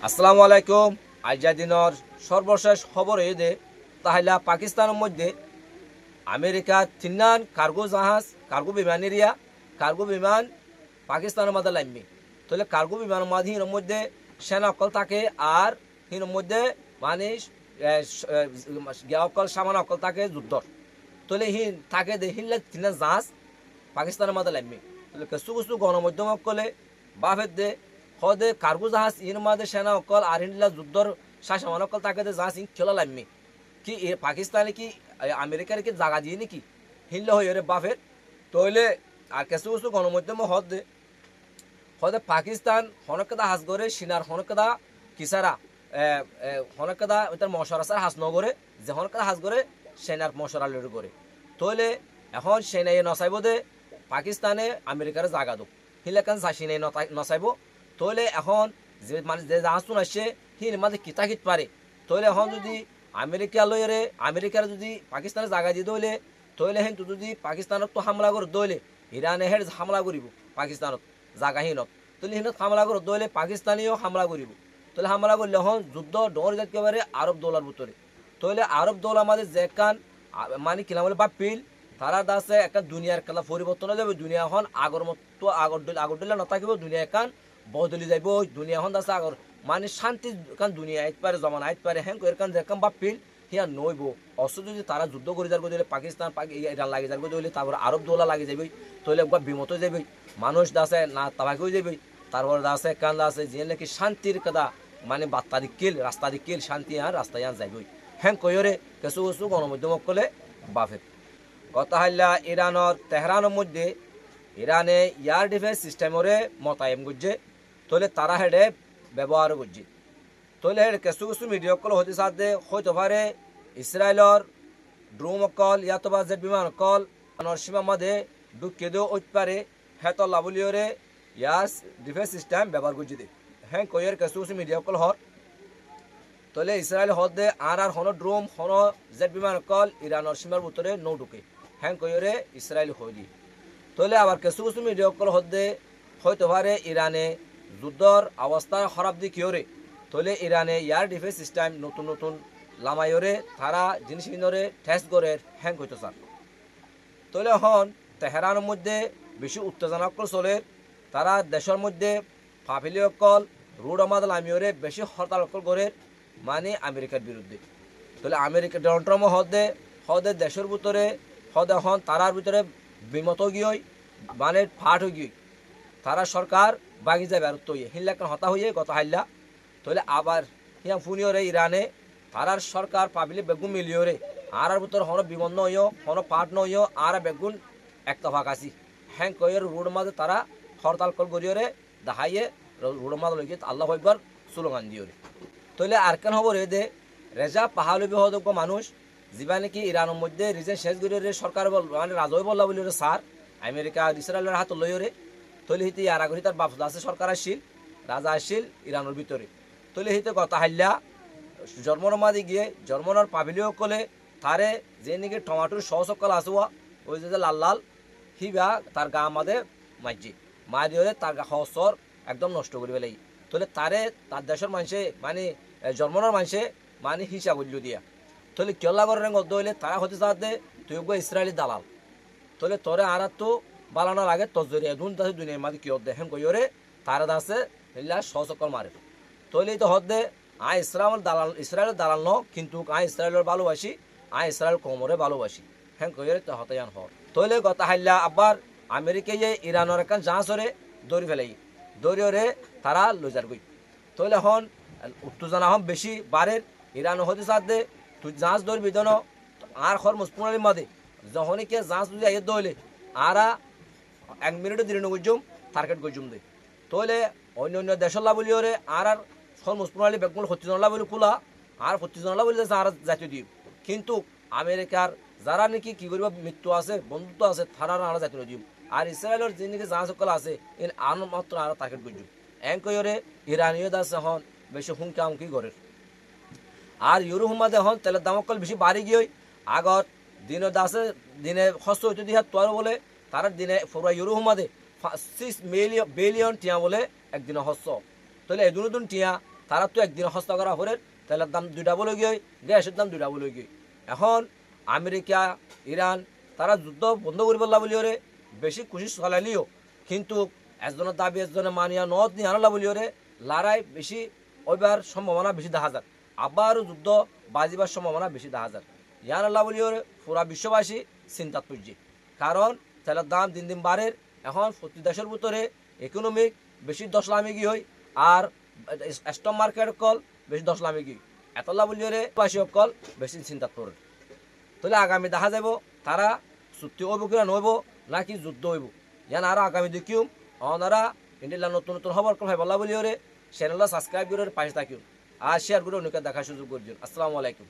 আসসালামু আলাইকুম। আইজা দিনের সর্বশেষ খবর এই দে তাহলে পাকিস্তানের মধ্যে আমেরিকার তিনান কার্গো জাহাজ কার্গো বিমান এরিয়া কার্গো বিমান পাকিস্তানের মধ্যে লাইমি তাহলে কার্গো বিমানের মাঝে হিনের মধ্যে সেনা অকল থাকে আর হিনের মধ্যে মানে অকল সামান অকল থাকে যুদ্ধর তাহলে হিন থাকে দে হিনলে তিনান জাহাজ পাকিস্তানের মধ্যে লাইমি তাহলে কিছু কিছু গণমাধ্যম অকলে বাফের দে হদে কার্গো জাহাজ ইন মাঝে সেনা অকল আর হিনলা যুদ্ধর শাসমান অকল থাকে দে জাহাজ ইন খেলা লাইমি কি পাকিস্তানে কি আমেরিকার কি জায়গা দিয়ে নাকি হিনলে হয়ে রে বাফের তইলে আর কিছু কিছু গণমাধ্যম হদে হদে পাকিস্তান হনকদা হাজ করে সিনার হনকদা কিসারা হনকদা ওইটার মশরাসার হাজ নগরে যে হনকদা হাজ করে সেনার মশরা লড়ে করে তইলে এখন সেনাই নচাইব দে পাকিস্তানে আমেরিকার জায়গা দো হিলেকান সিনাই নচাইব তইলে এখন যে মানে যে জাহাজটুন আসছে হিন মাঝে কিতাকিত পারে তইলে এখন যদি আমেরিকা লইরে আমেরিকার যদি পাকিস্তানের জায়গা দিয়ে দইলে তইলে হেন যদি পাকিস্তানত তো হামলা করে দইলে ইরানে হের হামলা করিব পাকিস্তানত জাগাহীনত তাহলে হিনত হামলা করে দইলে পাকিস্তানিও হামলা করিব তাহলে হামলা করলে হন যুদ্ধ ডর একেবারে আরব দৌলার ভিতরে তইলে আরব দৌলা আমাদের যেকান মানে কিনা বলে বা পিল তারা দাসে একটা দুনিয়ার খেলা পরিবর্তন হয়ে যাবে দুনিয়া হন আগর মতো আগর ডলে নথাকিব দুনিয়া একান বদলি যাইব দুনিয়া হন দাসে আগর মানে শান্তি কান দুনিয়া আইতে পারে জমানা আইতে পারে হ্যাঁ এরকান যেকান বা পিল হিয়া নইব অস্ত্র যদি তারা যুদ্ধ করে যার দিলে পাকিস্তান ইরান লাগে যার দিলে তারপর আরব দৌলা লাগে যাবে তৈলে একবার বিমত যাবে মানুষ দাসে না তাবাকেও যাবে তারপর দাসে কান দাসে যে নাকি শান্তির কথা মানে বার্তা দিকিল রাস্তা দিকিল শান্তি আর রাস্তায় আন যাবে হ্যাঁ কইরে কিছু কিছু গণমাধ্যম কলে বাফের কথা হইলা ইরানের তেহরানের মধ্যে ইরানে এয়ার ডিফেন্স সিস্টেমরে মোতায়েন করছে তৈলে তারা হেডে ব্যবহার করছে তৈলে হেড কিছু কিছু মিডিয়া কল হতে সাথে হইতে পারে ইসরায়েলর ড্রোন অকল ইয়াতবা জেট বিমান অকল সীমা মাঝে ঢুকিয়ে দেও হইতে পারে হেত লাভলিয়রে ইয়ার ডিফেন্স সিস্টেম ব্যবহার করছে দে হ্যাঁ কইয়ের কিছু কিছু মিডিয়া কল হর তলে ইসরায়েল হদে আর হন ড্রোন হন জেট বিমান অকল ইরানের সীমার ভিতরে নৌ ঢুকে হ্যাঁ কইরে ইসরায়েল হইলি তলে আবার কিছু কিছু মিডিয়া কল হদে হইতে পারে ইরানে যুদ্ধর অবস্থা খারাপ দিক কিয়রে তলে ইরানে এয়ার ডিফেন্স সিস্টেম নতুন নতুন লামাইরে তারা জিনিস কিনরে টেস্ট করে হ্যাং হইতে চান তলে হন তেহরানের মধ্যে বেশি উত্তেজনা চলে তারা দেশের মধ্যে ফাফিলি অকল রুড আমাদ লামিওরে বেশি হরতাল করে মানে আমেরিকার বিরুদ্ধে তাহলে আমেরিকা ডোনাল্ড ট্রাম্প হদে দেশের ভিতরে হদে হন তারার ভিতরে বিমত গিয়ে মানে ফাট হয়ে গিয়ে তারা সরকার বাগি যাবে আর তৈরি হিল্লাকান হতা হইয়ে গত হাইল্লা তাহলে আবার হিয়াং ফুনিওরে ইরানে তারার সরকার পাবিলে বেগুন মিলিওরে আর ভিতর হন বিমান নইও হন পাট নইও আর বেগুন একটা ভাগ আসি হ্যাং কয়ের রোড মাঝে তারা হরতাল কল করিওরে দেখাইয়ে রোড মাঝে লইকে আল্লাহ একবার স্লোগান দিওরে তইলে আর কেন হব রে দে রেজা পাহালবি হদক মানুষ যা নাকি ইরানের মধ্যে রিজেন শেষ করে সরকার মানে রাজয় বললা বলি সার আমেরিকা ইসরায়েলের হাত লইরে তৈলে হিতে আর আগরি তার বাপ আছে সরকার আসছিল রাজা আসছিল ইরানের ভিতরে তৈলে হিতে কথা হাইল্লা জন্মর মাঝে গিয়ে জন্মনার পাবিলিও কলে তারে যে নাকি টমাটোর সহসকল আসুয়া ওই যে লাল লাল হিবা তার গা মাঝে মাইজি মারিয়ে তার হসর একদম নষ্ট করে ফেলাই তাহলে তারে তার দেশের মানুষে মানে জন্মনার মানুষে মানে হিসাব বলল দিয়া তাহলে কেলা করে গদ্দ হইলে তারা হতে চাতে তুই ইসরায়েলি দালাল তাহলে তোরে আর তো বালানোর আগে তোর জড়িয়ে দুন দাসে দুনিয়ার মাঝে কি দেখেন কইরে তারা দাসে হিল্লা সচকল মারে তাহলে তো হদে ইসরায়েলের দালাল ন কিন্তু ইসরায়েলের ভালোবাসি ইসরায়েল কোমরে ভালোবাসি হ্যাঁ কইরে তো হতায়ান হর তাহলে কথা হাইল্লা আবার আমেরিকায় ইরানের একান জাহাজরে দৌড়ি ফেলাই দৌড়িয়ে তারা লজার গই তাহলে হন উত্তেজনা হন বেশি বারের ইরান হতে সাথে তুই জাহাজ ধরবি দেন আর খরমস পুনালির মাঝে যখনই কে জাহাজ যদি আইয়ে দইলে আর 1 মিনিটে দিলে গজুম টার্গেট গজুম দে তাহলে অন্য অন্য দেশের লাভলিওরে আর খরমস পুনালি বেগুন 25 জন বলে খোলা আর 25 জন বলে আর জাতীয় দ্বীপ কিন্তু আমেরিকার যারা নাকি কি করব মৃত্যু আছে বন্ধুত্ব আছে তারা আর জাতীয় দ্বীপ আর ইসরায়েলের যে নাকি জাহাজ সকল আছে এর আর মাত্র আর টার্গেট গজুম এঙ্করে ইরানীয় দাস হন বেশি হুমকি করে আর ইউরো হুমাদে হন তেলের দাম অকল বেশি বাড়ি গিয়ে আগত দিনে দাসে দিনে হস্ত হইতে দিয়ে তোর বলে তার দিনে পুরো ইউরো হুমাদে 6 বিলিয়ন টিয়া বলে একদিনে হস্ত তাহলে এদুন টিয়া তারা তো একদিন হস্তা করা হরে তেলের দাম 2 ডাবল হয়ে গিয়ে গ্যাসের দাম 2 ডাবল হয়ে গিয়ে এখন আমেরিকা ইরান তারা যুদ্ধ বন্ধ করে বললা বলি ওরে বেশি খুশি চলালিও কিন্তু একজনের দাবি একজনের মানিয়া নত নিয়ে আনলা বলি ওরে লড়াই বেশি ওইবার সম্ভাবনা বেশি দেখা যায় আবারও যুদ্ধ বাজিবার সম্ভাবনা বেশি দেখা যায় ইয়ান আল্লাহ বলি ওরে পুরা বিশ্ববাসী চিন্তাত পড়ছে কারণ তেলের দাম দিন দিন বাড়ে এখন প্রতি দেশের ভিতরে ইকোনমিক বেশি দশলামিগি হয় আর স্টক মার্কেট কল বেশি দশলামিগি এতলা বলি ওরে বাসী কল বেশি চিন্তাত পড়ে তাহলে আগামী দেখা যাব তারা চুক্তি হইব কিনা নইব নাকি যুদ্ধ হইব ইয়ান আরও আগামী দেখিম ওনারা ইন্ডিয়ার নতুন নতুন খবর ভাই বলা বলি ওরে চ্যানেলটা সাবস্ক্রাইব করে পাশে থাকিম আর শেয়ার করে অনেকে দেখার সুযোগ করছেন আসসালামু আলাইকুম